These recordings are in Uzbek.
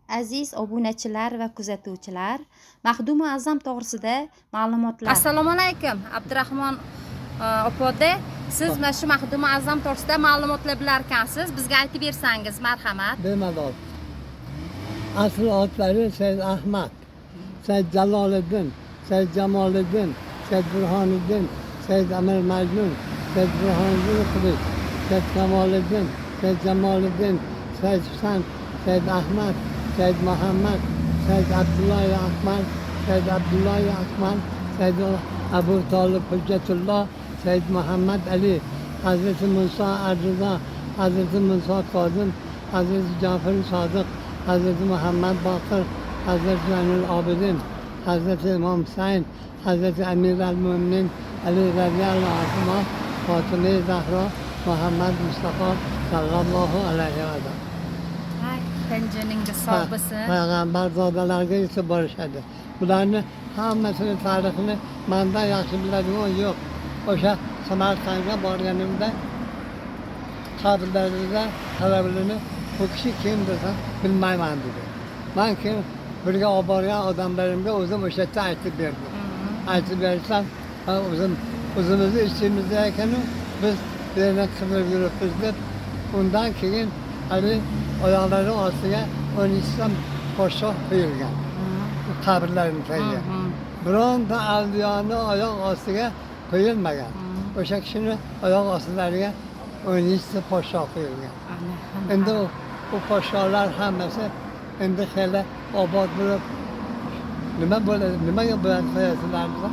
Aziz obunachilar va kuzatuvchilar, Maxdum Azam to'g'risida ma'lumotlar. Assalomu alaykum, Abdurahmon opoda. Siz mana shu Maxdum Azam to'g'risida ma'lumotlar bilar ekansiz. Bizga aytib bersangiz, marhamat. Bemalol. Asl otlari Said Ahmad, Said Jaloliddin, Said Jamoliddin, Said Burhoniddin, Said Amir Majnun, Said Burhoniddin Quduq, Said Kamoliddin, Said Jamoliddin, Said Husan, Said Ahmad, Said Muhammad, Said Abdullah Ahmad, Said Abdullah Ahmad, Said Abu Talib Hujjatullah, Said Muhammad Ali, Hazreti Musa Arzuza, Hazreti Musa Kozim, Hazreti Jafar Sadiq, Hazreti Muhammad Baqir, Hazreti Zainul Abidin, Hazreti İmam Hüseyin, Hazreti Emir el-Müminin Ali radiyallahu anhuma, Fatıma Zahra, Muhammed Mustafa sallallahu aleyhi ve sellem. Tanjoningiz sog' bo'lsin. Payg'ambarzodalarga esa borishadi. Bularni hammasini tarixini mendan yaxshi biladigan yo'q. O'sha Samarqandga borganimda qabrlarida talabalarni bu kishi kim desam bilmayman dedi. Men kim birga olib borgan odamlarimga o'zim o'sha yerda aytib berdim. Aytib bersam o'zimizni ichimizda ekanu biz bu yerdan qidirib yuribmiz deb undan keyin hali oyoqlari ostiga 12 ta podshoh qo'yilgan. Qabrlarni tagiga. Bironta avliyoni oyoq ostiga qo'yilmagan. O'sha kishini oyoq ostilariga 12 ta podshoh qo'yilgan. Endi u podshohlar hammasi endi hali obod bo'lib nima bo'ladi, nimaga bo'ladi deyapsizlar desa,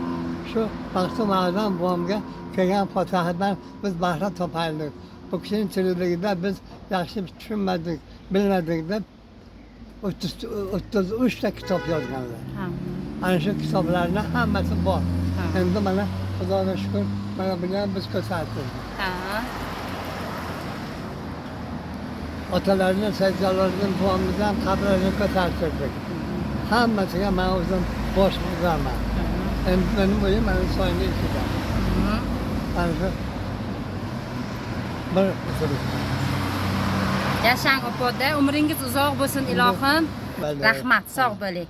shu Maxdum Azam buvamga kelgan fotohatdan biz bahra topaylik. Bu kishining tirikligida biz yaxshi tushunmadik, bilmadik deb 33 ta kitob yozganlar. Ana shu kitoblarni hammasi bor. Endi mana Xudoga shukr, mana buni biz ko'rsatdik. Otalarini Said Jaloliddin buvamizdan qabrini ko'rsatdik. Hammasiga men o'zim bosh bo'laman. Endi mening uyim mana soyning ichida. Ana shu bir Yashang opoda, umringiz uzoq bo'lsin ilohim. Rahmat, sog' bo'ling.